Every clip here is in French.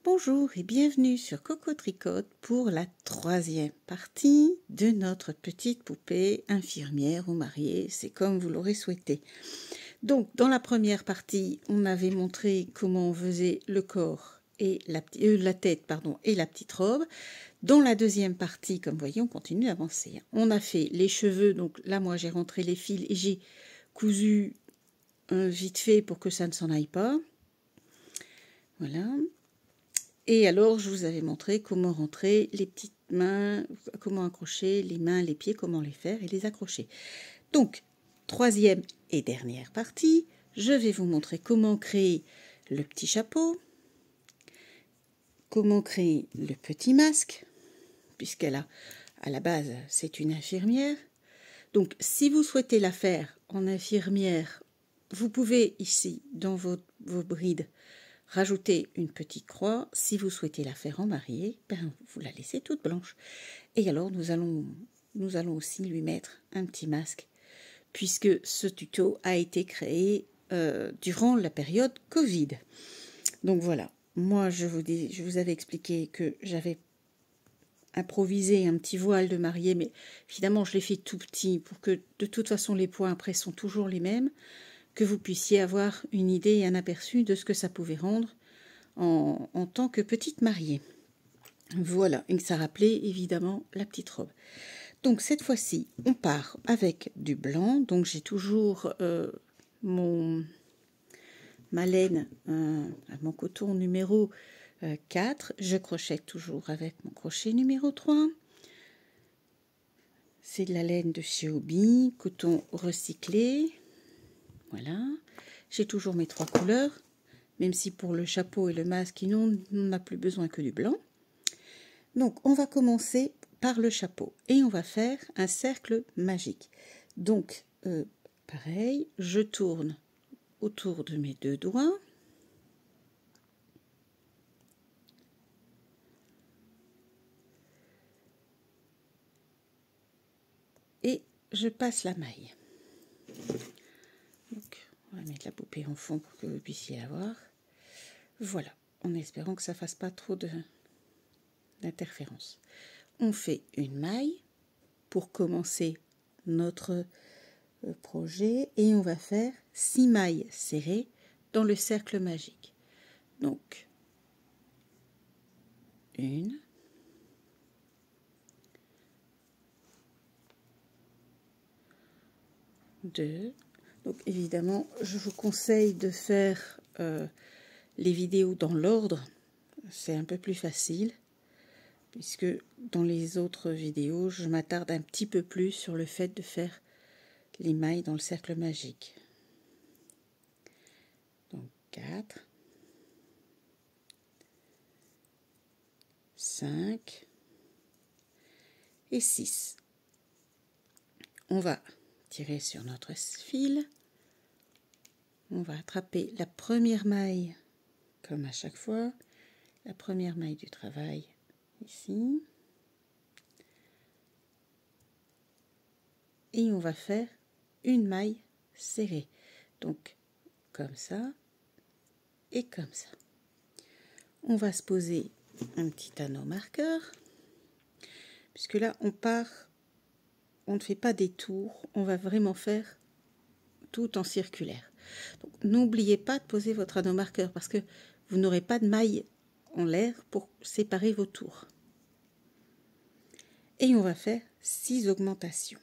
Bonjour et bienvenue sur Coco Tricote pour la troisième partie de notre petite poupée infirmière ou mariée, c'est comme vous l'aurez souhaité. Donc dans la première partie, on avait montré comment on faisait le corps et la tête et la petite robe. Dans la deuxième partie, comme vous voyez, on continue d'avancer. On a fait les cheveux, donc là moi j'ai rentré les fils et j'ai cousu vite fait pour que ça ne s'en aille pas. Voilà. Et alors, je vous avais montré comment rentrer les petites mains, comment accrocher les mains, les pieds, comment les faire et les accrocher. Donc, troisième et dernière partie, je vais vous montrer comment créer le petit chapeau, comment créer le petit masque, puisqu'elle a, à la base, c'est une infirmière. Donc, si vous souhaitez la faire en infirmière, vous pouvez ici, dans vos brides, rajouter une petite croix. Si vous souhaitez la faire en mariée, vous la laissez toute blanche. Et alors, nous allons aussi lui mettre un petit masque, puisque ce tuto a été créé durant la période Covid. Donc voilà, moi je vous avais expliqué que j'avais improvisé un petit voile de mariée, mais évidemment je l'ai fait tout petit pour que de toute façon les points après sont toujours les mêmes, que vous puissiez avoir une idée et un aperçu de ce que ça pouvait rendre en tant que petite mariée. Voilà, et ça rappelait évidemment la petite robe. Donc cette fois-ci, on part avec du blanc. Donc j'ai toujours ma laine, mon coton numéro 4. Je crochète toujours avec mon crochet numéro 3. C'est de la laine de chez Hobby, coton recyclé. Voilà. J'ai toujours mes 3 couleurs, même si pour le chapeau et le masque, on n'a plus besoin que du blanc. Donc, on va commencer par le chapeau et on va faire un cercle magique. Donc, pareil, je tourne autour de mes 2 doigts. Et je passe la maille. Donc, on va mettre la poupée en fond pour que vous puissiez la voir. Voilà, en espérant que ça ne fasse pas trop d'interférences. On fait une maille pour commencer notre projet et on va faire 6 mailles serrées dans le cercle magique. Donc, 1, 2. Donc évidemment, je vous conseille de faire les vidéos dans l'ordre. C'est un peu plus facile, puisque dans les autres vidéos, je m'attarde un petit peu plus sur le fait de faire les mailles dans le cercle magique. Donc 4, 5 et 6. On va tirer sur notre fil. On va attraper la première maille, comme à chaque fois, la première maille du travail ici. Et on va faire une maille serrée. Donc, comme ça et comme ça. On va se poser un petit anneau marqueur, puisque là, on ne fait pas des tours, on va vraiment faire tout en circulaire. Donc, n'oubliez pas de poser votre anneau marqueur, parce que vous n'aurez pas de maille en l'air pour séparer vos tours. Et on va faire 6 augmentations.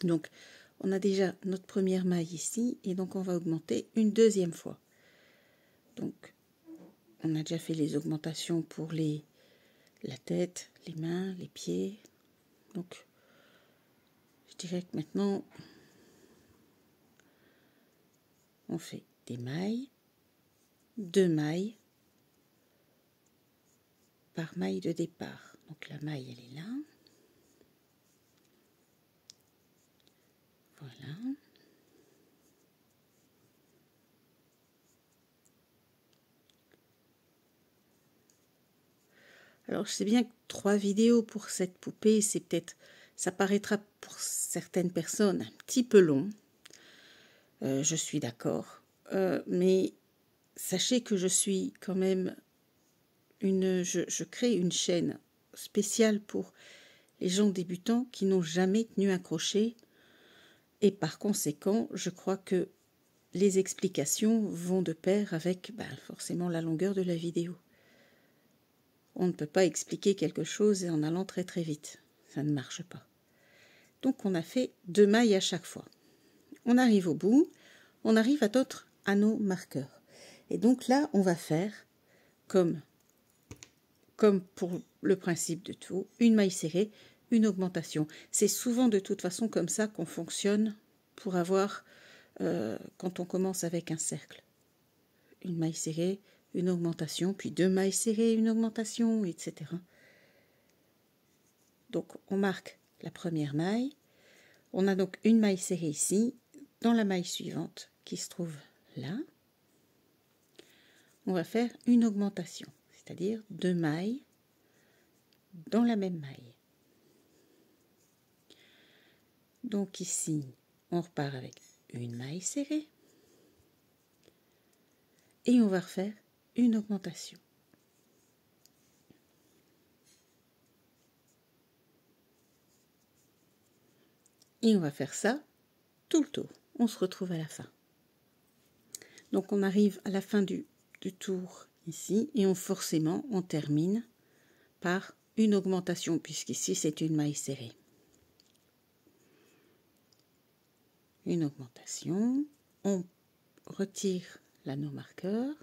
Donc, on a déjà notre première maille ici, et donc on va augmenter une deuxième fois. Donc, on a déjà fait les augmentations pour la tête, les mains, les pieds. Donc, je dirais que maintenant, on fait des mailles, 2 mailles par maille de départ. Donc, la maille, elle est là. Voilà. Alors, je sais bien que 3 vidéos pour cette poupée, c'est peut-être, ça paraîtra pour certaines personnes un petit peu long. Je suis d'accord. Mais sachez que je suis quand même je crée une chaîne spéciale pour les gens débutants qui n'ont jamais tenu un crochet, et par conséquent, je crois que les explications vont de pair avec forcément la longueur de la vidéo. On ne peut pas expliquer quelque chose en allant très très vite, ça ne marche pas. Donc on a fait 2 mailles à chaque fois. On arrive au bout, on arrive à notre anneau marqueur. Et donc là, on va faire comme pour le principe de tout, une maille serrée, une augmentation. C'est souvent de toute façon comme ça qu'on fonctionne pour avoir, quand on commence avec un cercle. Une maille serrée, une augmentation, puis 2 mailles serrées, une augmentation, etc. Donc on marque la première maille. On a donc une maille serrée ici, dans la maille suivante qui se trouve là. On va faire une augmentation, c'est-à-dire 2 mailles dans la même maille. Donc ici, on repart avec une maille serrée et on va refaire une augmentation. Et on va faire ça tout le tour. On se retrouve à la fin. Donc on arrive à la fin du tour ici et forcément on termine par une augmentation puisqu'ici c'est une maille serrée. Une augmentation, on retire l'anneau marqueur.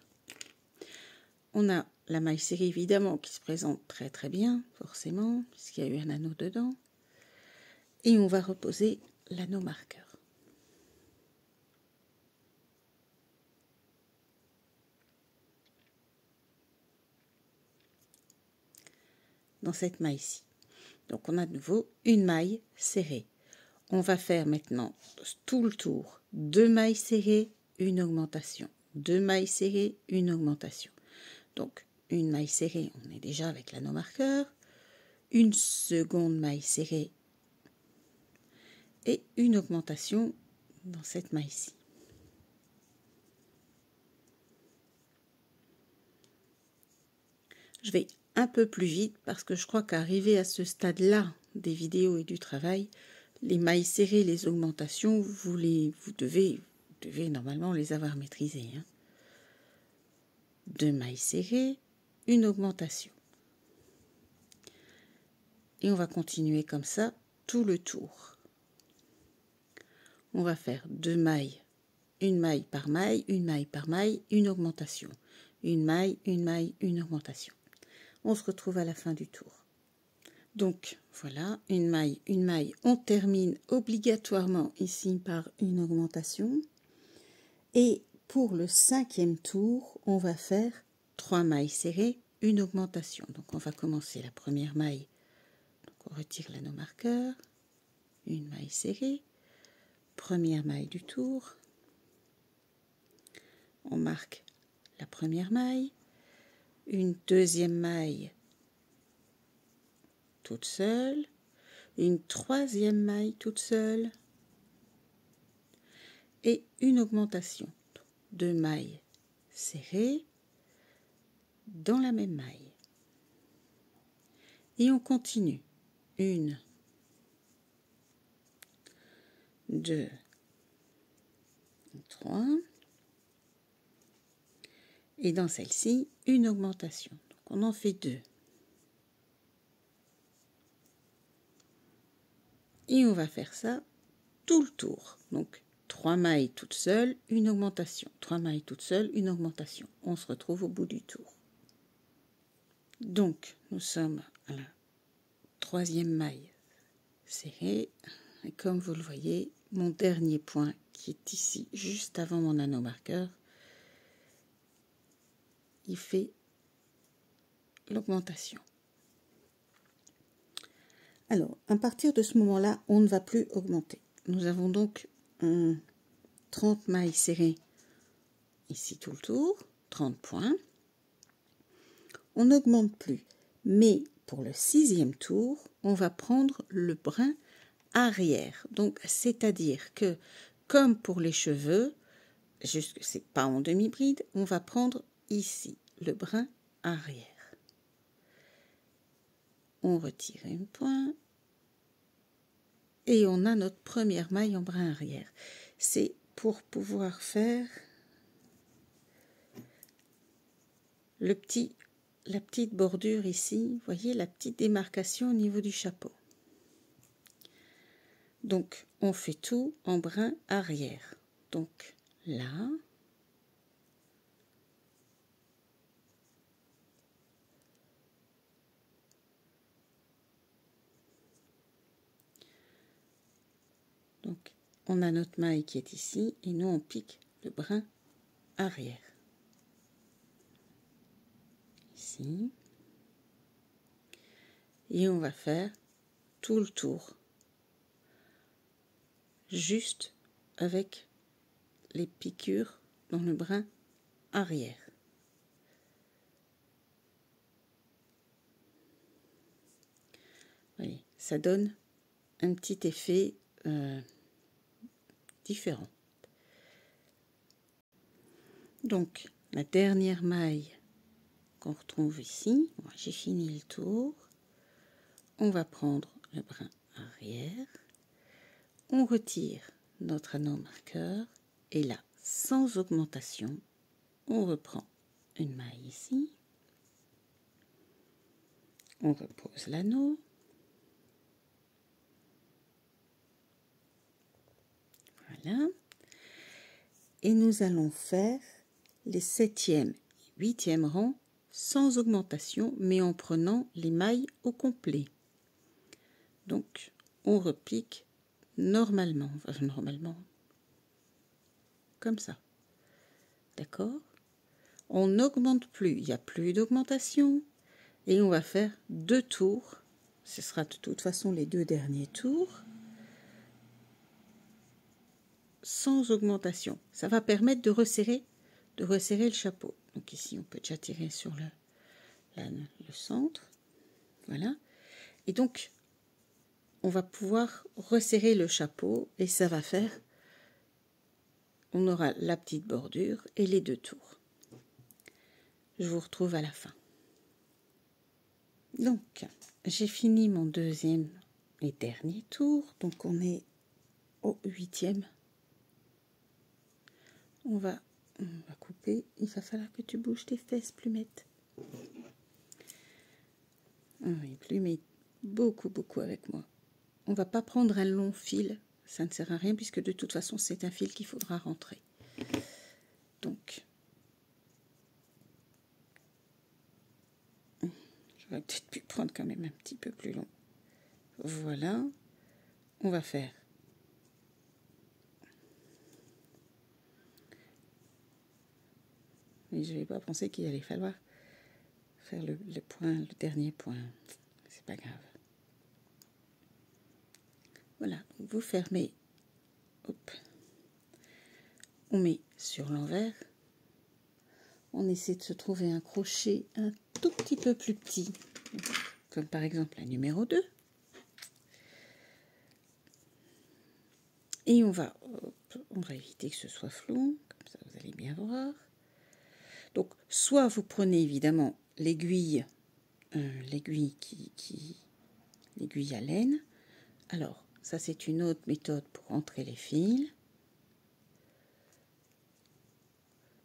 On a la maille serrée évidemment qui se présente très très bien, forcément, puisqu'il y a eu un anneau dedans. Et on va reposer l'anneau marqueur. Dans cette maille-ci. Donc on a de nouveau une maille serrée. On va faire maintenant tout le tour 2 mailles serrées, une augmentation. 2 mailles serrées, une augmentation. Donc une maille serrée, on est déjà avec l'anneau marqueur. Une seconde maille serrée et une augmentation dans cette maille-ci. Je vais un peu plus vite parce que je crois qu'arriver à ce stade-là des vidéos et du travail, les mailles serrées, les augmentations, vous devez normalement les avoir maîtrisées. 2 mailles serrées, une augmentation. Et on va continuer comme ça tout le tour. On va faire 2 mailles, une maille par maille, une maille par maille, une augmentation. Une maille, une augmentation. On se retrouve à la fin du tour. Donc voilà, une maille, on termine obligatoirement ici par une augmentation. Et pour le 5e tour, on va faire 3 mailles serrées, une augmentation. Donc on va commencer la première maille. Donc on retire l'anneau marqueur, une maille serrée, première maille du tour. On marque la première maille, une deuxième maille toute seule, une troisième maille toute seule et une augmentation. 2 mailles serrées dans la même maille. Et on continue. 1, 2, 3. Et dans celle-ci, une augmentation. Donc on en fait 2. Et on va faire ça tout le tour. Donc 3 mailles toutes seules, une augmentation. 3 mailles toutes seules, une augmentation. On se retrouve au bout du tour. Donc nous sommes à la 3e maille serrée. Et comme vous le voyez, mon dernier point qui est ici, juste avant mon anneau marqueur, il fait l'augmentation. Alors, à partir de ce moment-là, on ne va plus augmenter. Nous avons donc 30 mailles serrées ici tout le tour, 30 points. On n'augmente plus, mais pour le 6e tour, on va prendre le brin arrière. Donc, c'est-à-dire que, comme pour les cheveux, juste, c'est pas en demi-bride, on va prendre ici le brin arrière. On retire une pointe et on a notre première maille en brin arrière. C'est pour pouvoir faire la petite bordure ici, vous voyez la petite démarcation au niveau du chapeau. Donc on fait tout en brin arrière. Donc là, donc on a notre maille qui est ici et nous on pique le brin arrière. Ici. Et on va faire tout le tour. Juste avec les piqûres dans le brin arrière. Vous voyez, ça donne un petit effet différent. Donc, la dernière maille qu'on retrouve ici, j'ai fini le tour. On va prendre le brin arrière. On retire notre anneau marqueur et là, sans augmentation, on reprend une maille ici. On repose l'anneau. Voilà. Et nous allons faire les 7e et 8e rangs sans augmentation, mais en prenant les mailles au complet. Donc, on repique normalement, comme ça. D'accord? On n'augmente plus, il n'y a plus d'augmentation. Et on va faire 2 tours. Ce sera de toute façon les 2 derniers tours. Sans augmentation. Ça va permettre de resserrer le chapeau. Donc ici, on peut déjà tirer sur le centre. Voilà. Et donc, on va pouvoir resserrer le chapeau et ça va faire, on aura la petite bordure et les 2 tours. Je vous retrouve à la fin. Donc, j'ai fini mon 2e et dernier tour. Donc, on est au 8e. On va couper. Il va falloir que tu bouges tes fesses, Plumette. Oui, Plumette, beaucoup avec moi. On va pas prendre un long fil. Ça ne sert à rien puisque de toute façon, c'est un fil qu'il faudra rentrer. Donc, j'aurais peut-être pu prendre quand même un petit peu plus long. Voilà. On va faire mais je n'avais pas pensé qu'il allait falloir faire le dernier point. C'est pas grave. Voilà, vous fermez. Hop. On met sur l'envers. On essaie de se trouver un crochet un tout petit peu plus petit, comme par exemple la numéro 2. Et on va éviter que ce soit flou, comme ça vous allez bien voir. Donc, soit vous prenez évidemment l'aiguille l'aiguille à laine. Alors, ça c'est une autre méthode pour rentrer les fils.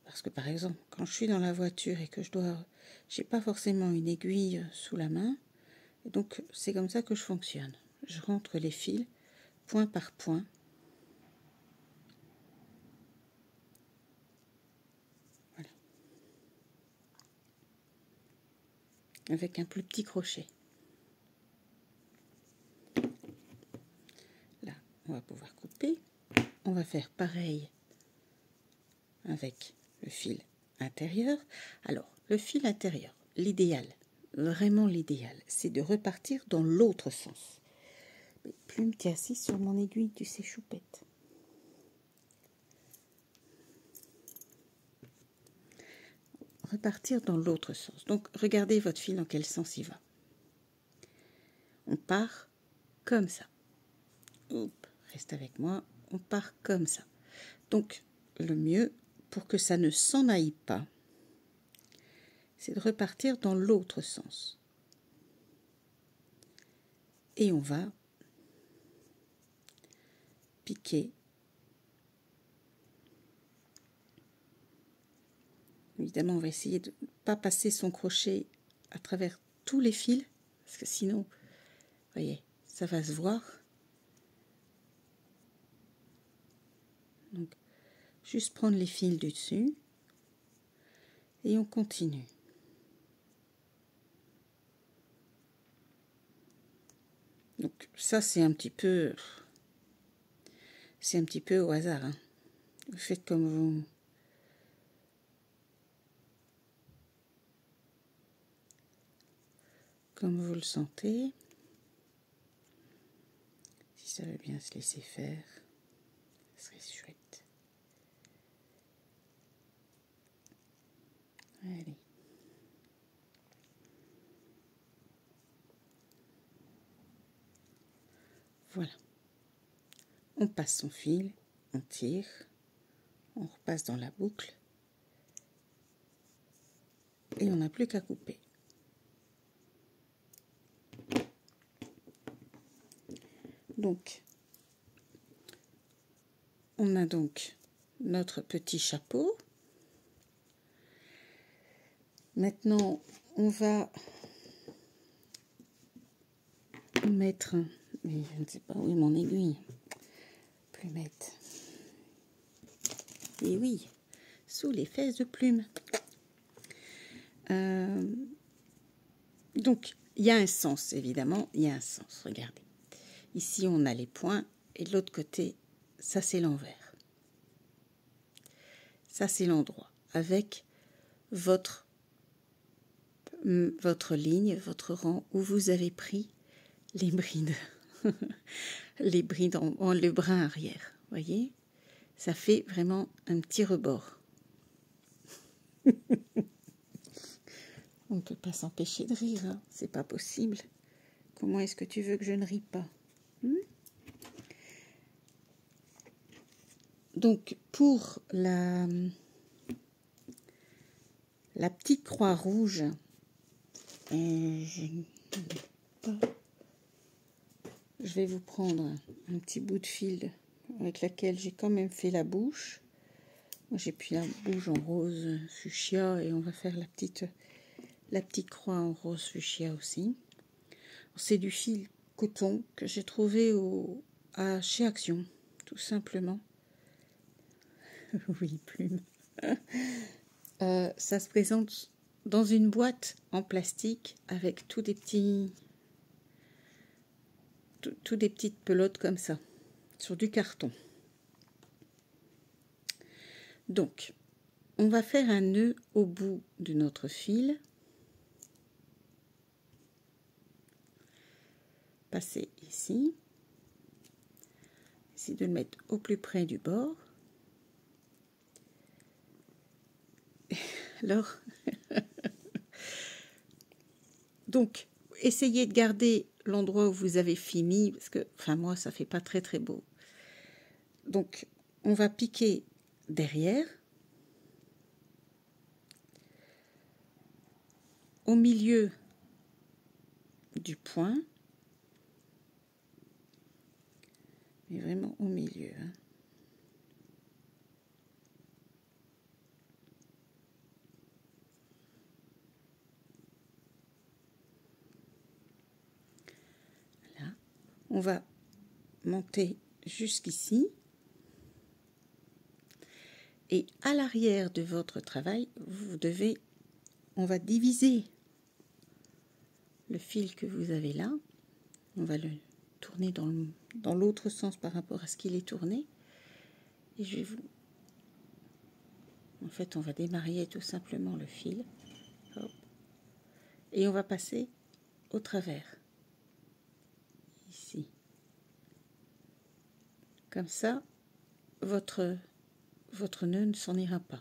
Parce que par exemple, quand je suis dans la voiture et que j'ai pas forcément une aiguille sous la main, et donc c'est comme ça que je fonctionne. Je rentre les fils point par point. Voilà. Avec un plus petit crochet. Là, on va pouvoir couper. On va faire pareil avec le fil intérieur. Alors, le fil intérieur, l'idéal, vraiment l'idéal, c'est de repartir dans l'autre sens. Mais Plume, t'es assise sur mon aiguille, tu sais, choupette. Repartir dans l'autre sens. Donc, regardez votre fil dans quel sens il va. On part comme ça. Hop, reste avec moi. On part comme ça. Donc, le mieux, pour que ça ne s'en aille pas, c'est de repartir dans l'autre sens. Et on va piquer. Évidemment, on va essayer de ne pas passer son crochet à travers tous les fils, parce que sinon, vous voyez, ça va se voir. Donc, juste prendre les fils du dessus et on continue. Donc ça c'est un petit peu au hasard, hein. Vous faites comme vous le sentez. Si ça veut bien se laisser faire, ce serait chouette. Allez. Voilà. On passe son fil, on tire, on repasse dans la boucle et on n'a plus qu'à couper. Donc, on a donc notre petit chapeau. Maintenant, on va mettre, mais je ne sais pas où est mon aiguille, plumette. Et oui, sous les fesses de plume. Donc, il y a un sens, évidemment, il y a un sens, regardez. Ici, on a les points, et de l'autre côté, ça c'est l'envers. Ça c'est l'endroit, avec votre ligne, votre rang, où vous avez pris les brides. Les brides le brin arrière, voyez? Ça fait vraiment un petit rebord. On ne peut pas s'empêcher de rire, hein. C'est pas possible. Comment est-ce que tu veux que je ne rie pas? Donc, pour la petite croix rouge, je vais vous prendre un petit bout de fil avec laquelle j'ai quand même fait la bouche. Moi, j'ai pris la bouche en rose fuchsia et on va faire la petite croix en rose fuchsia aussi. C'est du fil coton que j'ai trouvé chez Action, tout simplement. Oui, plume. Ça se présente dans une boîte en plastique avec tous des petites pelotes comme ça, sur du carton. Donc, on va faire un nœud au bout de notre fil. Passer ici. Essayer de le mettre au plus près du bord. Alors, donc, essayez de garder l'endroit où vous avez fini, parce que, enfin, moi, ça fait pas très très beau. Donc, on va piquer derrière, au milieu du point, mais vraiment au milieu, hein. Là, on va monter jusqu'ici. Et à l'arrière de votre travail, on va diviser le fil que vous avez là. On va le tourner dans l'autre sens par rapport à ce qu'il est tourné. Et en fait, on va démarrer tout simplement le fil. Hop. Et on va passer au travers. Ici. Comme ça, votre nœud ne s'en ira pas.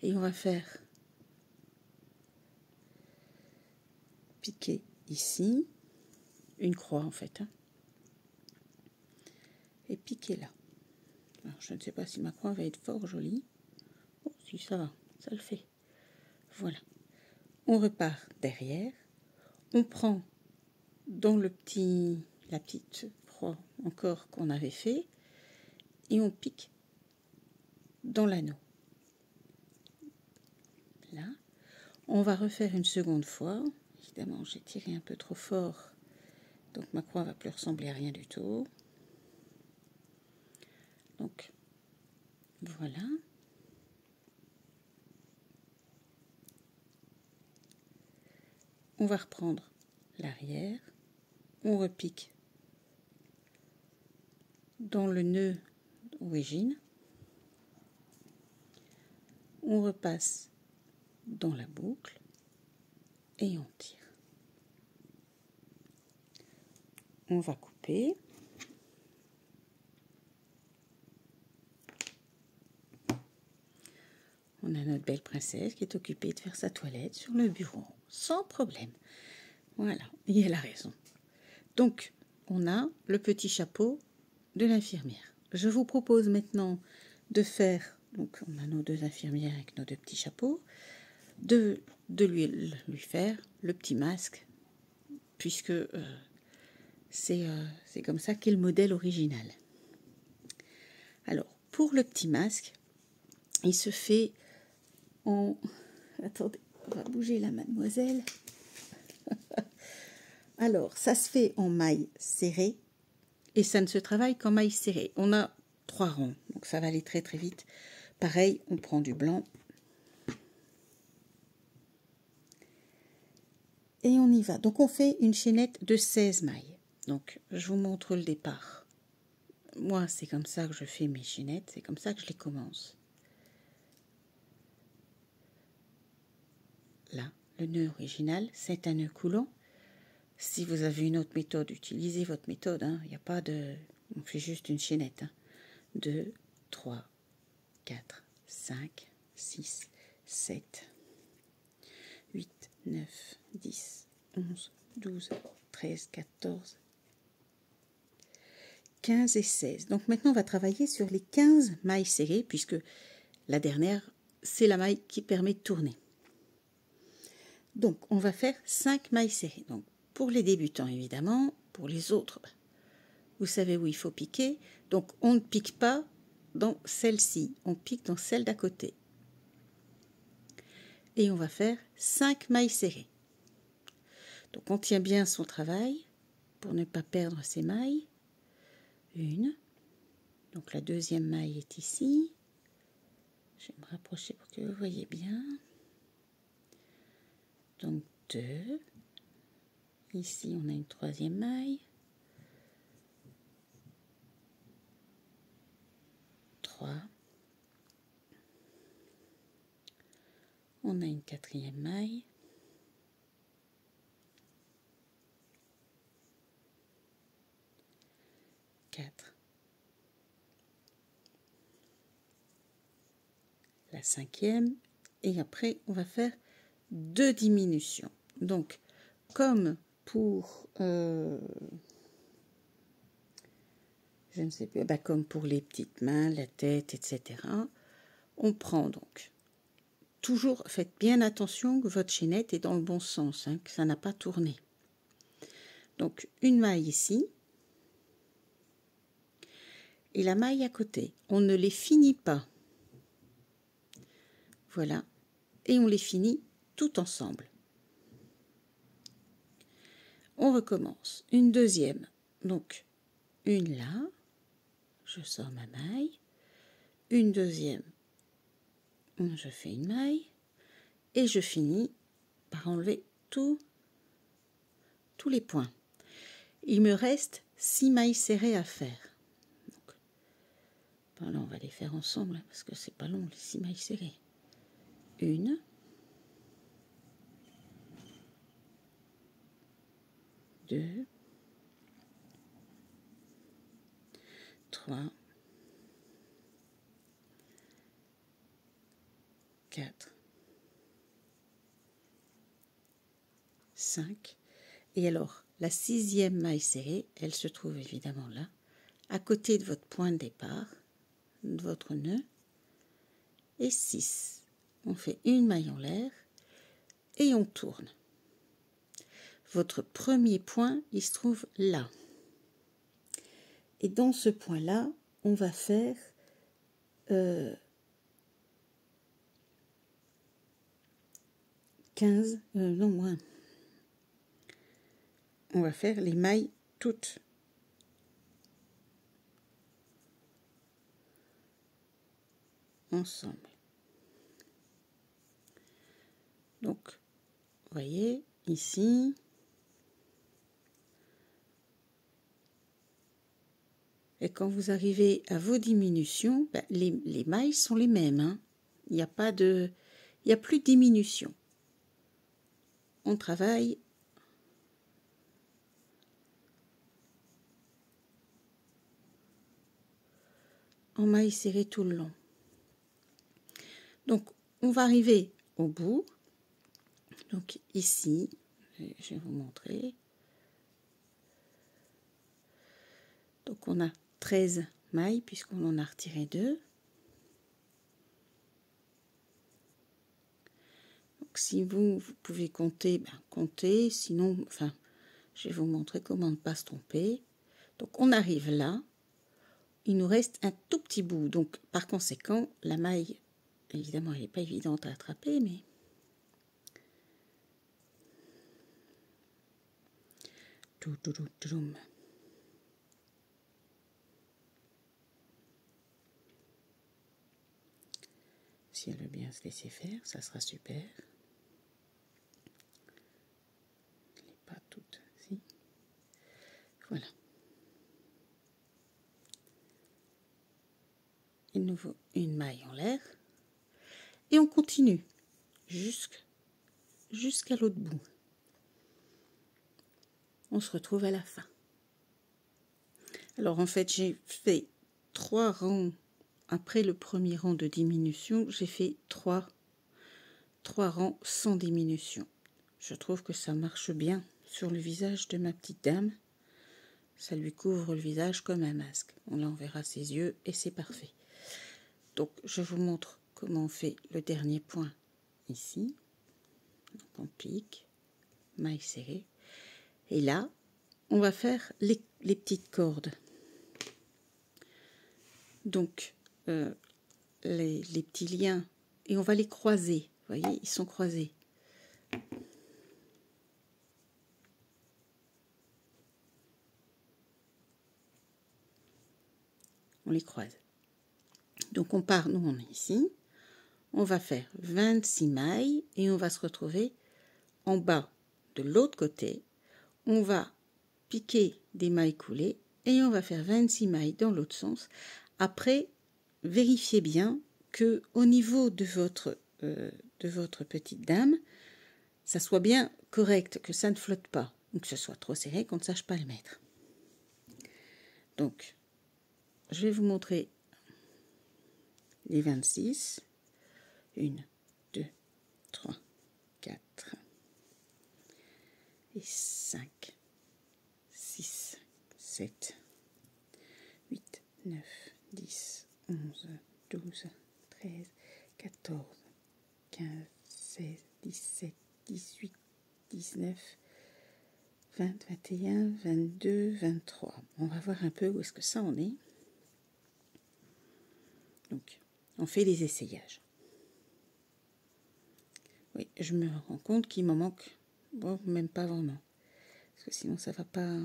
Et on va faire piquer ici, une croix en fait, hein, et piquer là. Alors, je ne sais pas si ma croix va être fort jolie. Bon, si ça va, ça le fait. Voilà. On repart derrière. On prend dans la petite croix encore qu'on avait fait et on pique dans l'anneau. Là. On va refaire une seconde fois. Évidemment, j'ai tiré un peu trop fort, donc ma croix va plus ressembler à rien du tout. Donc, voilà. On va reprendre l'arrière. On repique dans le nœud d'origine. On repasse dans la boucle et on tire. On va couper. On a notre belle princesse qui est occupée de faire sa toilette sur le bureau, sans problème. Voilà, et elle a raison. Donc, on a le petit chapeau de l'infirmière. Je vous propose maintenant de faire, donc on a nos deux infirmières avec nos deux petits chapeaux, de lui faire le petit masque, puisque c'est comme ça qu'est le modèle original. Alors, pour le petit masque, il se fait en... Attendez, on va bouger la mademoiselle. Alors, ça se fait en maille serrée et ça ne se travaille qu'en maille serrée. On a 3 rangs, donc ça va aller très très vite. Pareil, on prend du blanc et on y va. Donc, on fait une chaînette de 16 mailles. Donc, je vous montre le départ. Moi, c'est comme ça que je fais mes chaînettes, c'est comme ça que je les commence. Là, le nœud original, c'est un nœud coulant. Si vous avez une autre méthode, utilisez votre méthode. Il n'y a pas de... On fait juste une chaînette. 2, 3, 4, 5, 6, 7, 8, 9, 10, 11, 12, 13, 14, 15 et 16. Donc maintenant, on va travailler sur les 15 mailles serrées, puisque la dernière, c'est la maille qui permet de tourner. Donc, on va faire 5 mailles serrées. Donc, pour les débutants, évidemment, pour les autres, vous savez où il faut piquer. Donc, on ne pique pas dans celle-ci, on pique dans celle d'à côté. Et on va faire 5 mailles serrées. Donc, on tient bien son travail pour ne pas perdre ses mailles. Une. Donc, la deuxième maille est ici. Je vais me rapprocher pour que vous voyez bien. Donc, 2. Ici, on a une troisième maille. 3. On a une quatrième maille. 4. La cinquième. Et après, on va faire 2 diminutions. Donc, comme pour... je ne sais plus, comme pour les petites mains, la tête, etc. On prend donc, toujours faites bien attention que votre chaînette est dans le bon sens, que ça n'a pas tourné. Donc une maille ici, et la maille à côté. On ne les finit pas. Voilà, et on les finit tout ensemble. On recommence. Une deuxième, donc une là, je sors ma maille, une deuxième, je fais une maille et je finis par enlever tous les points. Il me reste 6 mailles serrées à faire. Donc, ben là, on va les faire ensemble parce que c'est pas long les 6 mailles serrées. Une, deux, 3, 4, 5. Et alors, la 6e maille serrée, elle se trouve évidemment là, à côté de votre point de départ. de votre nœud et 6. On fait une maille en l'air et on tourne. Votre premier point, il se trouve là. Et dans ce point-là, on va faire 15, non moins. On va faire les mailles toutes. Ensemble. Donc, vous voyez, ici, et quand vous arrivez à vos diminutions, ben, les mailles sont les mêmes. Hein. Il n'y a pas de, il n'y a plus de diminution. On travaille en mailles serrées tout le long. Donc, on va arriver au bout. Donc, ici, je vais vous montrer. Donc, on a 13 mailles puisqu'on en a retiré 2. Donc, si vous pouvez compter, ben, comptez. Sinon, enfin, je vais vous montrer comment ne pas se tromper. Donc, on arrive là. Il nous reste un tout petit bout. Donc, par conséquent, la maille, évidemment, elle n'est pas évidente à attraper, mais... Si elle veut bien se laisser faire, ça sera super. Elle n'est pas toute... Si. Voilà. Il nous faut une maille en l'air. Et on continue jusqu'à l'autre bout. On se retrouve à la fin. Alors en fait, j'ai fait 3 rangs. Après le premier rang de diminution, j'ai fait 3 rangs sans diminution. Je trouve que ça marche bien sur le visage de ma petite dame. Ça lui couvre le visage comme un masque. On en verra ses yeux et c'est parfait. Donc je vous montre comment on fait le dernier point ici. Donc on pique, maille serrée. Et là, on va faire les petites cordes. Donc les petits liens, et on va les croiser. Vous voyez, ils sont croisés. On les croise. Donc on part, nous on est ici. On va faire 26 mailles et on va se retrouver en bas de l'autre côté. On va piquer des mailles coulées et on va faire 26 mailles dans l'autre sens. Après, vérifiez bien que au niveau de votre petite dame, ça soit bien correct, que ça ne flotte pas, ou que ce soit trop serré, qu'on ne sache pas le mettre. Donc, je vais vous montrer les 26. 1, 2, 3, 4 et 5, 6, 7, 8, 9, 10, 11, 12, 13, 14, 15, 16, 17, 18, 19, 20, 21, 22, 23. On va voir un peu où est-ce que ça en est. Donc, on fait les essayages. Oui, je me rends compte qu'il m'en manque, bon, même pas vraiment. Parce que sinon, ça va pas...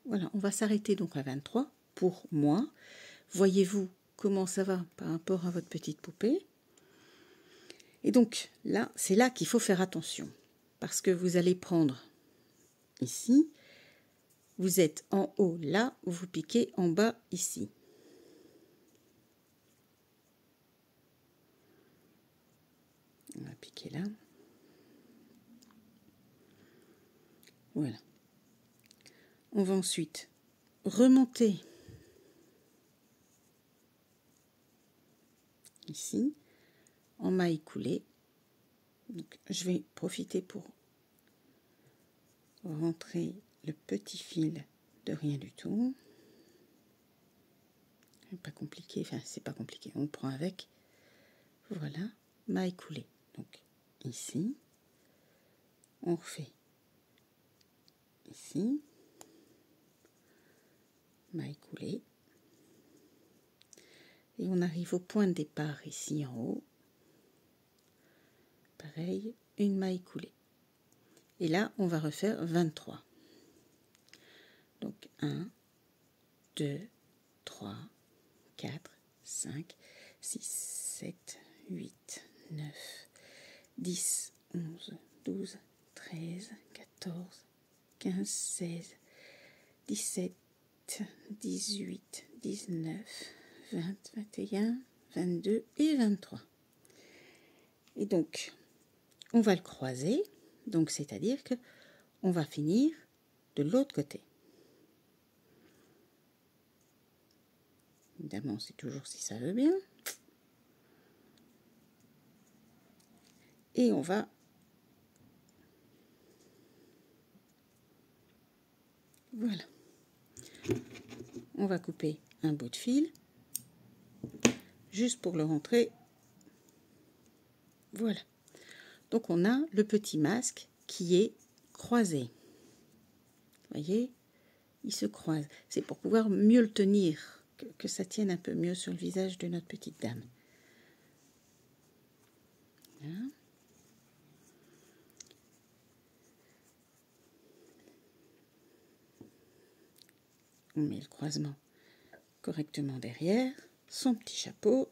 Voilà, on va s'arrêter donc à 23 pour moi. Voyez-vous comment ça va par rapport à votre petite poupée. Et donc, là, c'est là qu'il faut faire attention. Parce que vous allez prendre ici, vous êtes en haut là, vous piquez en bas ici. On va piquer là. Voilà. On va ensuite remonter ici en maille coulée. Donc, je vais profiter pour rentrer le petit fil de rien du tout. pas compliqué, enfin c'est pas compliqué, on prend avec, voilà, maille coulée. Donc ici, on refait ici, maille coulée, et on arrive au point de départ ici en haut, pareil, une maille coulée. Et là, on va refaire 23. Donc 1, 2, 3, 4, 5, 6, 7, 8, 9, 10, 11, 12, 13, 14, 15, 16, 17, 18, 19, 20, 21, 22 et 23. Et donc, on va le croiser, donc c'est-à-dire que on va finir de l'autre côté. Évidemment, c'est toujours si ça veut bien. Et on va voilà. On va couper un bout de fil juste pour le rentrer. Voilà. Donc on a le petit masque qui est croisé. Vous voyez, il se croise. C'est pour pouvoir mieux le tenir, que ça tienne un peu mieux sur le visage de notre petite dame. Voilà. On met le croisement correctement derrière, son petit chapeau,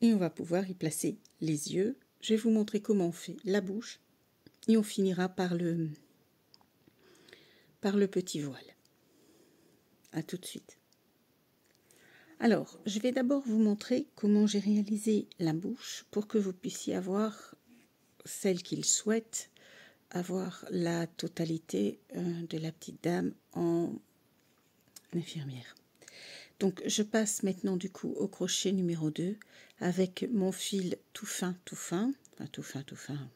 et on va pouvoir y placer les yeux. Je vais vous montrer comment on fait la bouche, et on finira par le petit voile. À tout de suite. Alors, je vais d'abord vous montrer comment j'ai réalisé la bouche pour que vous puissiez avoir celle qu'il souhaite, avoir la totalité de la petite dame en infirmière. Donc, je passe maintenant du coup au crochet numéro 2 avec mon fil tout fin, enfin tout fin.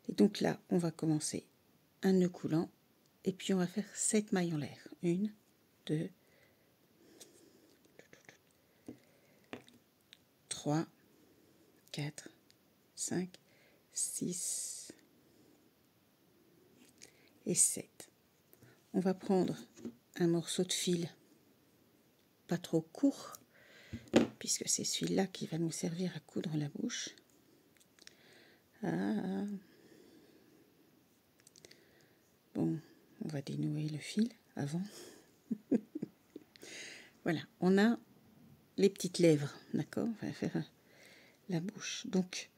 Et donc là, on va commencer un nœud coulant et puis on va faire 7 mailles en l'air. 1, 2, 3, 4, 5, 6 et 7. On va prendre un morceau de fil pas trop court, puisque c'est celui-là qui va nous servir à coudre la bouche. Ah. Bon, on va dénouer le fil avant. Voilà, on a les petites lèvres, d'accord? On va faire la bouche. Donc,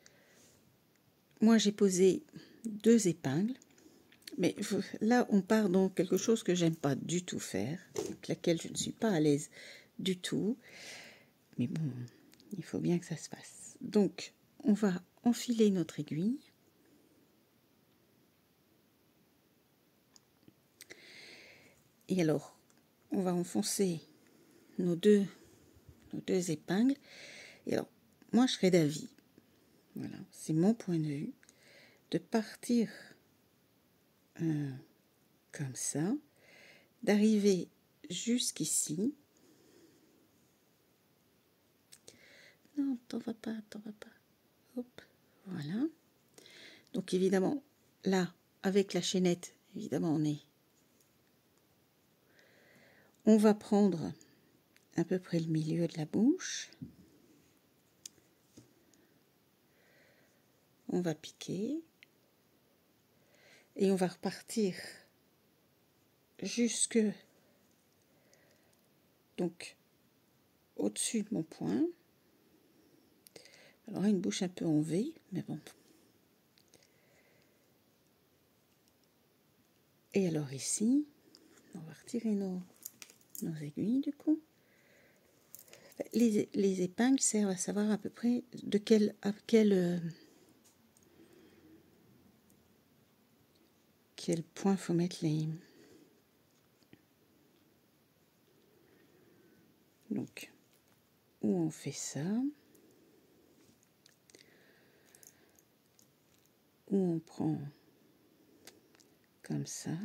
moi j'ai posé 2 épingles, mais là on part dans quelque chose que j'aime pas du tout faire, avec laquelle je ne suis pas à l'aise du tout. Mais bon, il faut bien que ça se fasse. Donc, on va enfiler notre aiguille. Et alors, on va enfoncer nos deux épingles. Et alors, moi, je serais d'avis, voilà, c'est mon point de vue, de partir comme ça, d'arriver jusqu'ici. Non, t'en vas pas. Hop, voilà. Donc, évidemment, là, avec la chaînette, évidemment, on va prendre à peu près le milieu de la bouche. On va piquer. Et on va repartir jusque donc au-dessus de mon point. Alors une bouche un peu en V, mais bon. Et alors ici, on va retirer nos aiguilles du coup. Les épingles servent à savoir à peu près de quel point faut mettre les. Donc, où on fait ça, où on prend comme ça.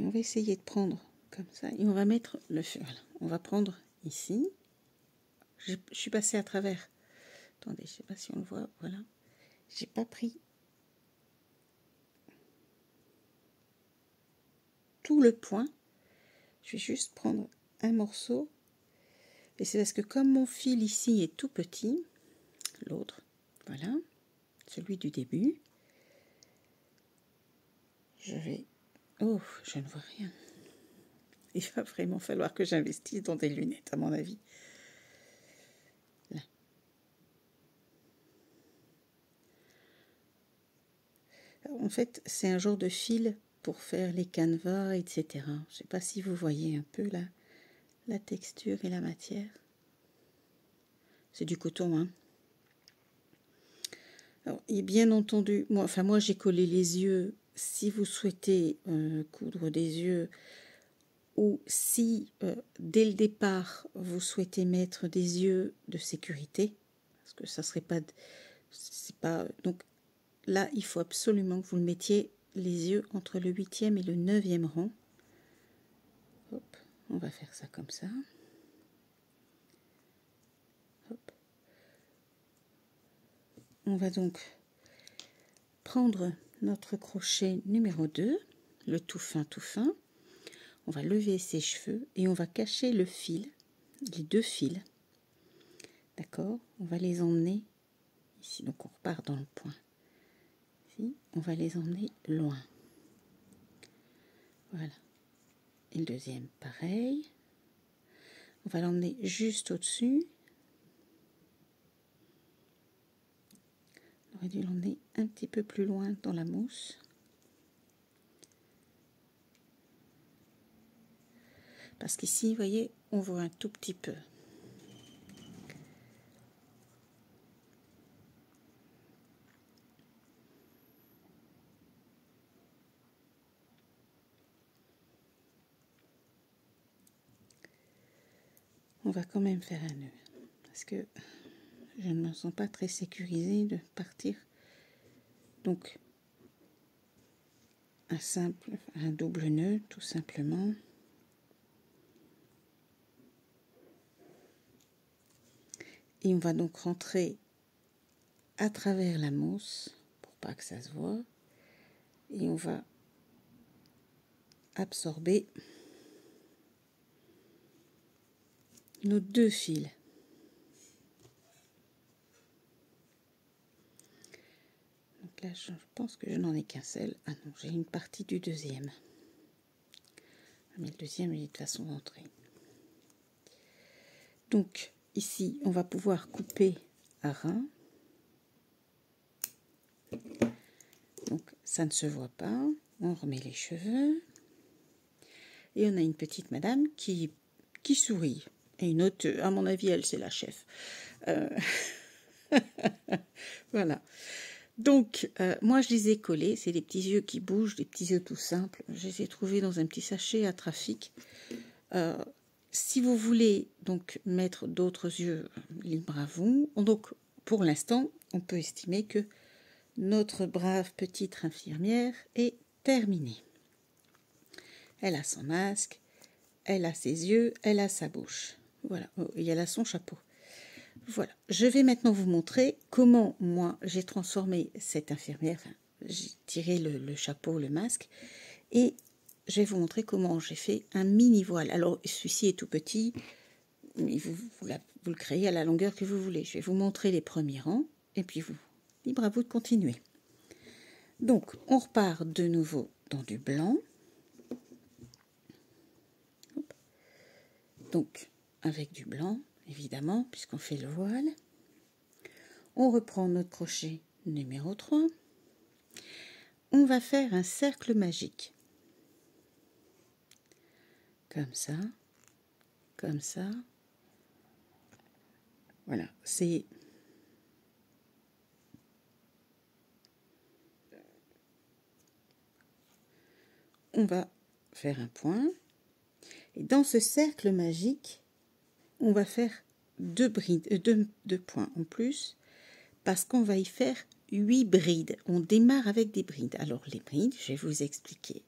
on va essayer de prendre comme ça et on va mettre le fil. Voilà. On va prendre ici. Je suis passée à travers. Attendez, je sais pas si on le voit. Voilà. J'ai pas pris tout le point. Je vais juste prendre un morceau. Et c'est parce que comme mon fil ici est tout petit, l'autre, voilà, celui du début, je vais... Oh, je ne vois rien. Il va vraiment falloir que j'investisse dans des lunettes, à mon avis. Là. Alors, en fait, c'est un genre de fil pour faire les canevas, etc. Je ne sais pas si vous voyez un peu là, la texture et la matière. C'est du coton, hein. Alors, et bien entendu, moi j'ai collé les yeux. Si vous souhaitez coudre des yeux, ou si dès le départ vous souhaitez mettre des yeux de sécurité, parce que ça serait pas, c'est pas, donc là il faut absolument que vous le mettiez les yeux entre le 8e et le 9e rang. Hop, on va faire ça comme ça. Hop. On va donc prendre notre crochet numéro 2, le tout fin, on va lever ses cheveux et on va cacher le fil, les deux fils, d'accord, on va les emmener ici, donc on repart dans le point, ici, on va les emmener loin, voilà, et le deuxième pareil, on va l'emmener juste au-dessus, on aurait dû l'emmener un petit peu plus loin dans la mousse, parce qu'ici, vous voyez, on voit un tout petit peu. On va quand même faire un nœud, parce que je ne me sens pas très sécurisée de partir. Donc, un double nœud, tout simplement. Et on va donc rentrer à travers la mousse, pour pas que ça se voit. Et on va absorber nos deux fils. Donc là, je pense que je n'en ai qu'un seul. Ah non, j'ai une partie du deuxième. Mais le deuxième, il est de façon d'entrée. Donc, ici, on va pouvoir couper à ras. Donc, ça ne se voit pas. On remet les cheveux. Et on a une petite madame qui sourit. Et une autre, à mon avis, elle, c'est la chef. Voilà. Donc, moi, je les ai collés. C'est des petits yeux qui bougent, des petits yeux tout simples. Je les ai trouvés dans un petit sachet à trafic. Si vous voulez donc mettre d'autres yeux, libre à vous. Donc, pour l'instant, on peut estimer que notre brave petite infirmière est terminée. Elle a son masque, elle a ses yeux, elle a sa bouche. Voilà, et elle a son chapeau. Voilà, je vais maintenant vous montrer comment moi j'ai transformé cette infirmière. Enfin, j'ai tiré le chapeau, le masque, et je vais vous montrer comment j'ai fait un mini voile. Alors, celui-ci est tout petit, mais vous le créez à la longueur que vous voulez. Je vais vous montrer les premiers rangs, et puis libre à vous de continuer. Donc, on repart de nouveau dans du blanc. Hop. Donc, avec du blanc, évidemment, puisqu'on fait le voile. On reprend notre crochet numéro 3. On va faire un cercle magique. Comme ça. Comme ça. Voilà, c'est... On va faire un point. Et dans ce cercle magique, on va faire deux points en plus, parce qu'on va y faire 8 brides. On démarre avec des brides. Alors les brides, je vais vous expliquer.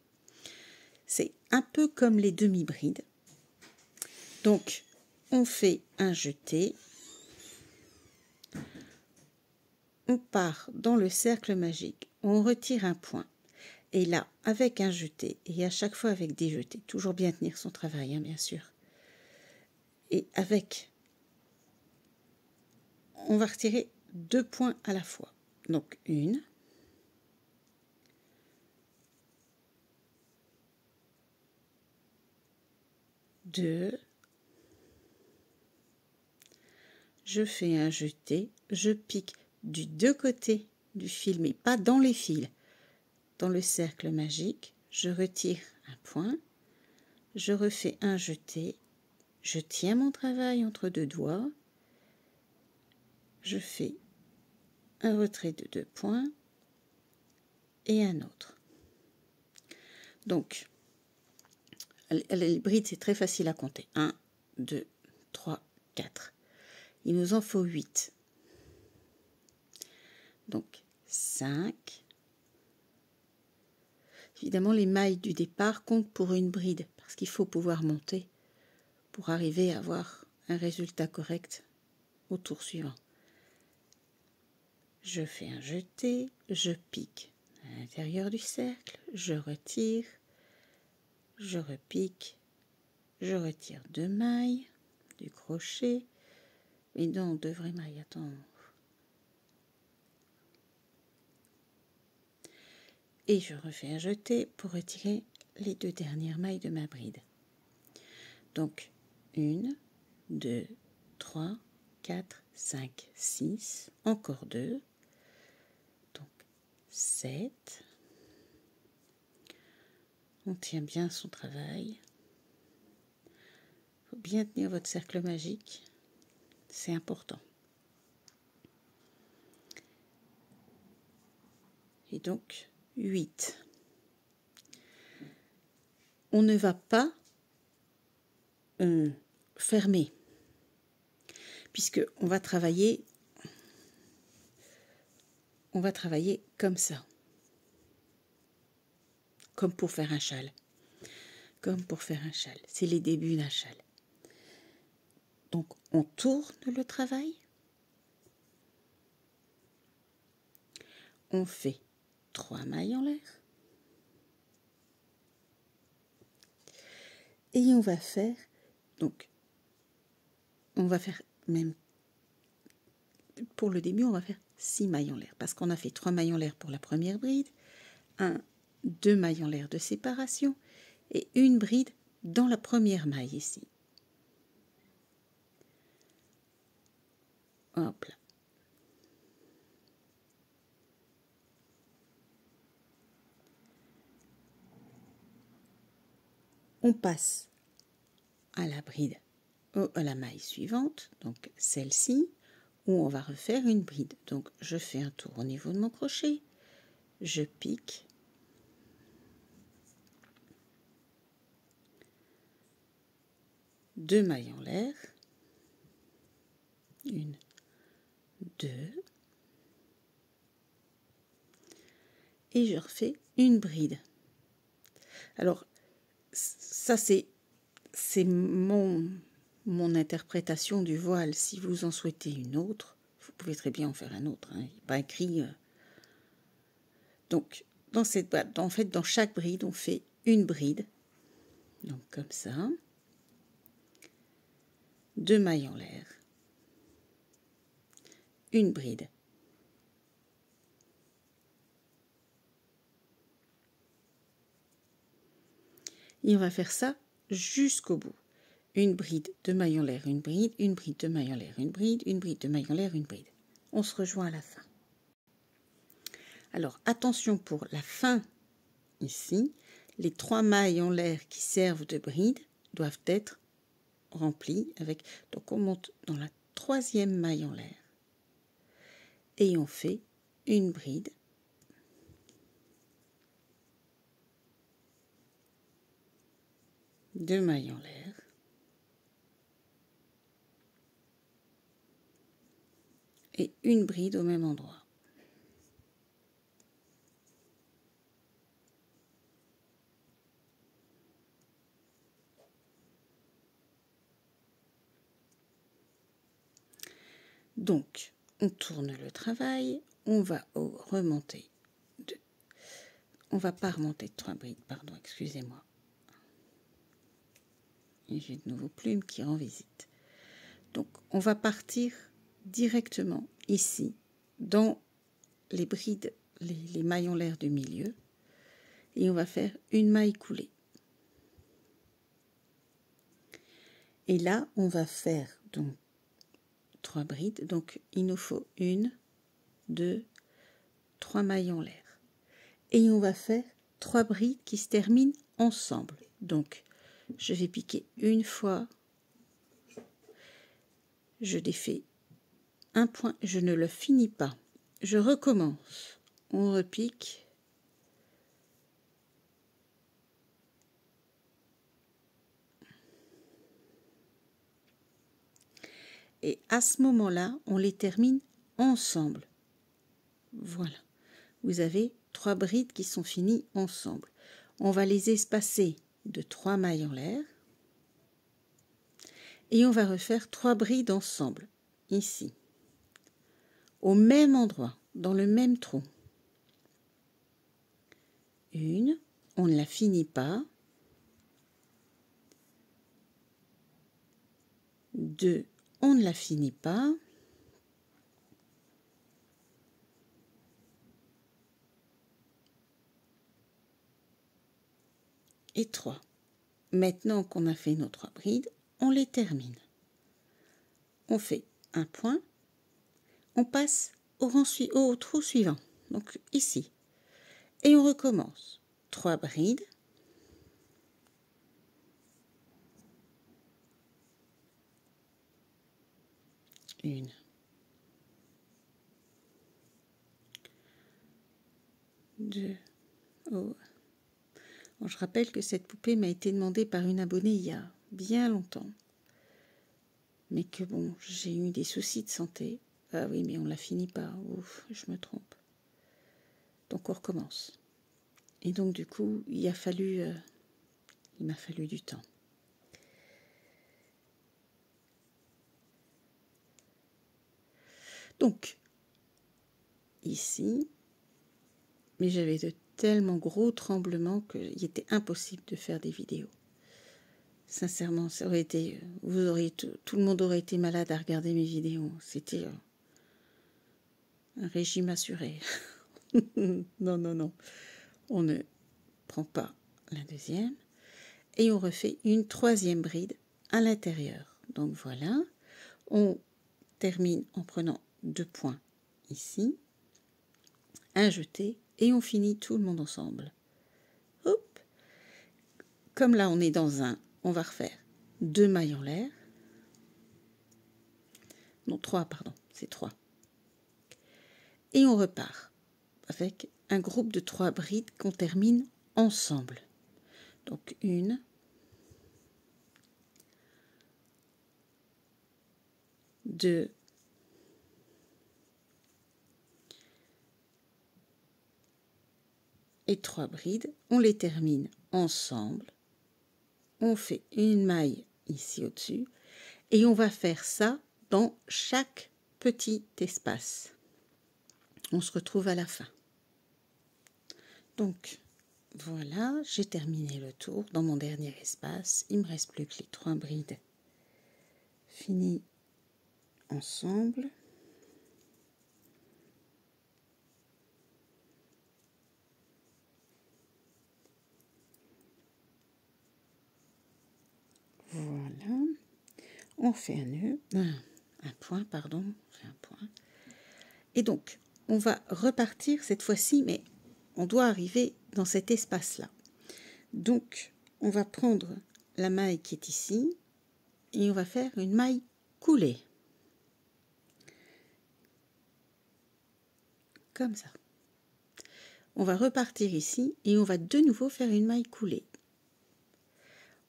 C'est un peu comme les demi-brides. Donc, on fait un jeté. On part dans le cercle magique. On retire un point. Et là, avec un jeté, et à chaque fois avec des jetés, toujours bien tenir son travail, hein, bien sûr. Et avec, on va retirer 2 points à la fois. Donc, 1, 2, je fais un jeté, je pique du 2 côtés du fil, mais pas dans les fils. Dans le cercle magique, je retire un point, je refais un jeté, je tiens mon travail entre 2 doigts, je fais un retrait de 2 points et un autre. Donc, les brides, c'est très facile à compter. 1, 2, 3, 4. Il nous en faut 8. Donc, 5. Évidemment, les mailles du départ comptent pour une bride, parce qu'il faut pouvoir monter pour arriver à avoir un résultat correct au tour suivant. Je fais un jeté, je pique à l'intérieur du cercle, je retire, je repique, je retire 2 mailles du crochet, et non, 2 vraies mailles, attends. Et je refais un jeté pour retirer les 2 dernières mailles de ma bride. Donc, 1, 2, 3, 4, 5, 6, encore 2, donc 7. On tient bien son travail. Il faut bien tenir votre cercle magique, c'est important. Et donc, 8. On ne va pas fermer, puisque on va travailler comme ça, comme pour faire un châle. Comme pour faire un châle, c'est les débuts d'un châle. Donc, on tourne le travail. On fait 3 mailles en l'air. Et on va faire, donc, on va faire même, pour le début, on va faire 6 mailles en l'air. Parce qu'on a fait 3 mailles en l'air pour la première bride, 2 mailles en l'air de séparation et une bride dans la première maille ici. Hop là. On passe à la bride, à la maille suivante, donc celle-ci, où on va refaire une bride. Donc je fais un tour au niveau de mon crochet, je pique, deux mailles en l'air, 1, 2, et je refais une bride. Alors ça c'est mon interprétation du voile. Si vous en souhaitez une autre, vous pouvez très bien en faire un autre, hein. Il n'est pas écrit. Donc dans cette boîte, en fait dans chaque bride on fait une bride, donc comme ça, 2 mailles en l'air, une bride, et on va faire ça jusqu'au bout. Une bride, 2 mailles en l'air, une bride, 2 mailles en l'air, une bride, 2 mailles en l'air, une bride. On se rejoint à la fin. Alors attention pour la fin ici, les 3 mailles en l'air qui servent de bride doivent être remplies avec. Donc on monte dans la 3e maille en l'air et on fait une bride, deux mailles en l'air, et une bride au même endroit. Donc, on tourne le travail, on va remonter on va pas remonter de 3 brides, pardon, excusez-moi. Et j'ai de nouveau Plume qui rend visite. Donc, on va partir directement ici, dans les brides, les mailles en l'air du milieu, et on va faire une maille coulée. Et là, on va faire donc 3 brides, donc il nous faut 1, 2, 3 mailles en l'air. Et on va faire 3 brides qui se terminent ensemble. Donc, je vais piquer une fois, je défais un point, je ne le finis pas, je recommence, on repique, et à ce moment-là, on les termine ensemble. Voilà, vous avez 3 brides qui sont finies ensemble. On va les espacer de 3 mailles en l'air et on va refaire 3 brides ensemble, ici, au même endroit, dans le même trou. Une, on ne la finit pas. 2, on ne la finit pas. Et 3. Maintenant qu'on a fait nos 3 brides, on les termine. On fait un point, on passe au trou suivant, donc ici. Et on recommence. 3 brides. Une. 2. Oh. Bon, je rappelle que cette poupée m'a été demandée par une abonnée il y a bien longtemps. Mais que bon, j'ai eu des soucis de santé. Ah oui, mais on ne la finit pas. Ouf, je me trompe. Donc on recommence. Et donc du coup, il m'a fallu du temps. Donc, ici, mais j'avais de tellement gros tremblements qu'il était impossible de faire des vidéos. Sincèrement, ça aurait été, tout le monde aurait été malade à regarder mes vidéos. C'était un régime assuré. Non, non, non. On ne prend pas la deuxième. Et on refait une 3e bride à l'intérieur. Donc voilà, on termine en prenant 2 points ici, un jeté, et on finit tout le monde ensemble. Hop. Comme là on est dans un, on va refaire 2 mailles en l'air. Non, 3, pardon, c'est 3. Et on repart avec un groupe de 3 brides qu'on termine ensemble. Donc 1, 2, et 3 brides, on les termine ensemble, on fait une maille ici au-dessus, et on va faire ça dans chaque petit espace. On se retrouve à la fin. Donc, voilà, j'ai terminé le tour dans mon dernier espace. Il me reste plus que les 3 brides finies ensemble. Voilà, on fait un nœud, un point, pardon, on fait un point. Et donc, on va repartir cette fois-ci, mais on doit arriver dans cet espace-là. Donc, on va prendre la maille qui est ici et on va faire une maille coulée. Comme ça. On va repartir ici et on va de nouveau faire une maille coulée.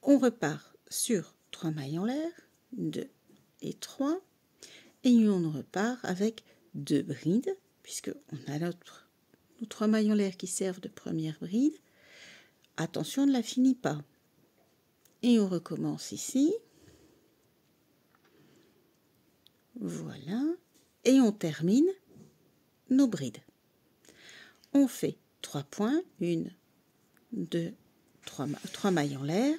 On repart sur 3 mailles en l'air, 2 et 3, et on repart avec 2 brides, puisqu'on a nos 3 mailles en l'air qui servent de première bride. Attention, on ne la finit pas. Et on recommence ici. Voilà. et on termine nos brides. On fait 3 points, 1, 2, 3 mailles en l'air,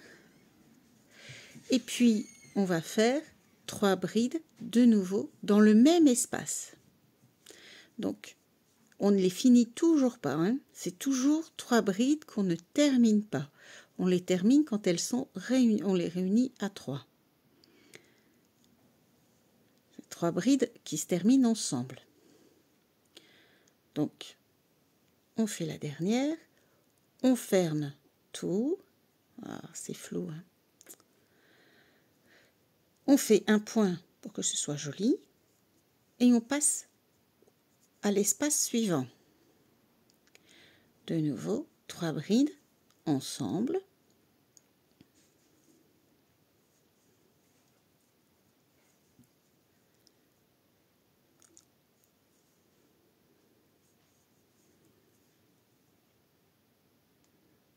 et puis on va faire 3 brides de nouveau dans le même espace. Donc on ne les finit toujours pas, hein. C'est toujours 3 brides qu'on ne termine pas. On les termine quand elles sont réunies, on les réunit à 3. 3 brides qui se terminent ensemble. Donc on fait la dernière, on ferme tout. Ah, c'est flou, hein. On fait un point pour que ce soit joli et on passe à l'espace suivant. De nouveau, 3 brides ensemble.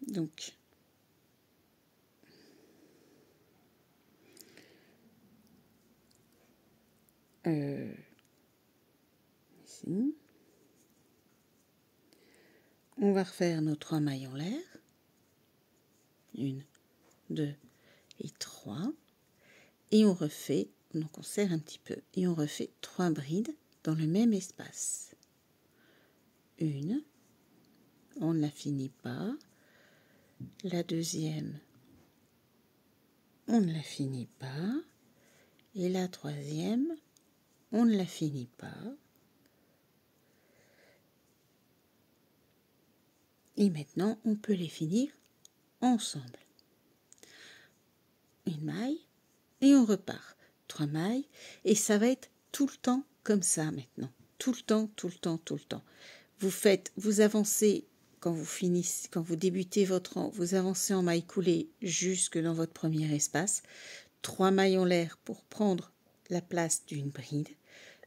Donc, ici. On va refaire nos 3 mailles en l'air. 1, 2 et 3. Et on refait, donc on serre un petit peu, et on refait 3 brides dans le même espace. 1, on ne la finit pas. La deuxième, on ne la finit pas. Et la troisième, on ne la finit pas. Et maintenant, on peut les finir ensemble. Une maille et on repart. 3 mailles et ça va être tout le temps comme ça maintenant. Tout le temps, tout le temps, tout le temps. Vous avancez quand vous finissez, quand vous débutez votre rang, vous avancez en maille coulée jusque dans votre premier espace. 3 mailles en l'air pour prendre la place d'une bride.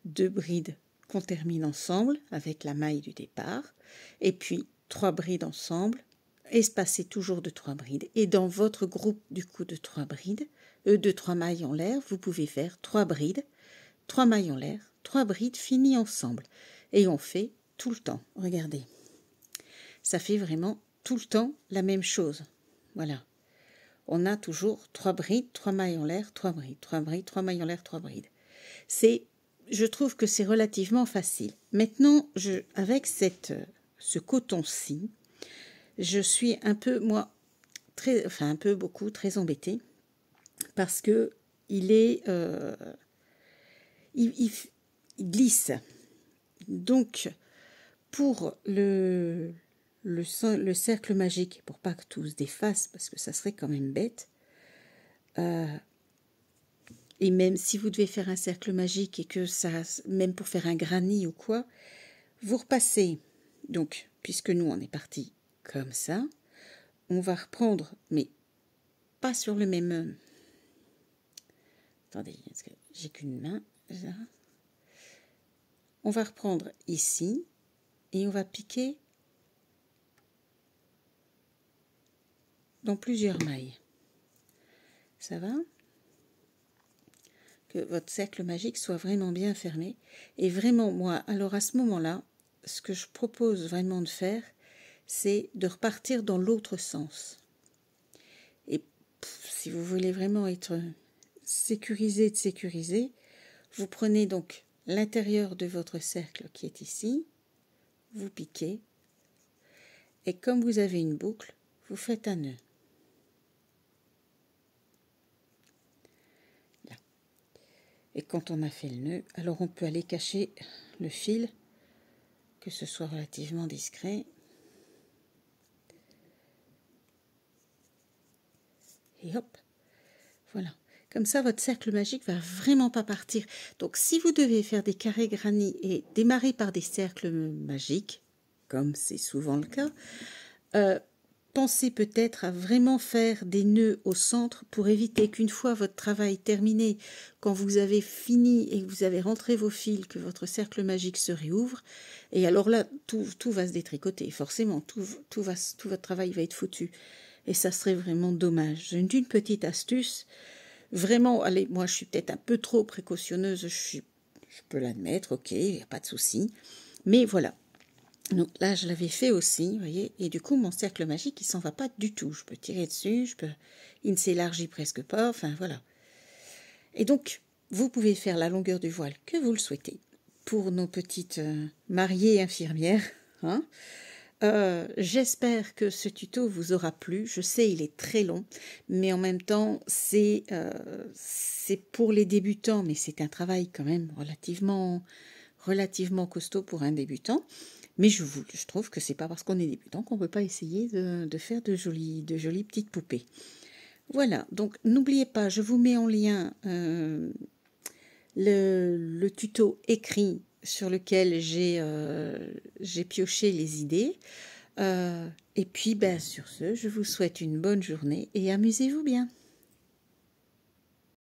2 brides qu'on termine ensemble avec la maille du départ. Et puis 3 brides ensemble, espacées toujours de 3 brides. Et dans votre groupe du coup de 3 brides, de 3 mailles en l'air, vous pouvez faire 3 brides, 3 mailles en l'air, 3 brides finies ensemble. Et on fait tout le temps. Regardez. Ça fait vraiment tout le temps la même chose. Voilà. On a toujours 3 brides, 3 mailles en l'air, 3 brides, 3 brides, 3 mailles en l'air, 3 brides. Je trouve que c'est relativement facile. Maintenant, avec ce coton-ci, je suis un peu, moi, très embêtée parce que il glisse. Donc, pour le cercle magique, pour pas que tout se défasse, parce que ça serait quand même bête, et même si vous devez faire un cercle magique et que ça, même pour faire un granit ou quoi, vous repassez. Donc, puisque nous on est parti comme ça, on va reprendre, mais pas sur le même. Attendez, parce que j'ai qu'une main. Là. On va reprendre ici et on va piquer dans plusieurs mailles. Ça va ? Que votre cercle magique soit vraiment bien fermé. Et vraiment, moi, alors à ce moment-là, ce que je propose vraiment de faire, c'est de repartir dans l'autre sens. Et si vous voulez vraiment être sécurisé, vous prenez donc l'intérieur de votre cercle qui est ici, vous piquez, et comme vous avez une boucle, vous faites un nœud. Et quand on a fait le nœud, alors on peut aller cacher le fil, que ce soit relativement discret. Et hop, voilà. Comme ça, votre cercle magique va vraiment pas partir. Donc, si vous devez faire des carrés granits et démarrer par des cercles magiques, comme c'est souvent le cas, pensez peut-être à vraiment faire des nœuds au centre pour éviter qu'une fois votre travail terminé, quand vous avez fini et que vous avez rentré vos fils, que votre cercle magique se réouvre. Et alors là, tout va se détricoter. Forcément, tout votre travail va être foutu. Et ça serait vraiment dommage. Une petite astuce. Vraiment, allez, moi je suis peut-être un peu trop précautionneuse. Je je peux l'admettre, ok, il n'y a pas de souci. Mais voilà. Donc là, je l'avais fait aussi, vous voyez, et du coup, mon cercle magique, il s'en va pas du tout. Je peux tirer dessus, il ne s'élargit presque pas, enfin voilà. Et donc, vous pouvez faire la longueur du voile que vous le souhaitez. Pour nos petites mariées infirmières, hein. J'espère que ce tuto vous aura plu. Je sais, il est très long, mais en même temps, c'est pour les débutants, mais c'est un travail quand même relativement costaud pour un débutant. Mais je trouve que c'est pas parce qu'on est débutant qu'on ne peut pas essayer de faire de jolies petites poupées. Voilà, donc n'oubliez pas, je vous mets en lien le tuto écrit sur lequel j'ai pioché les idées. Et puis, sur ce, je vous souhaite une bonne journée et amusez-vous bien.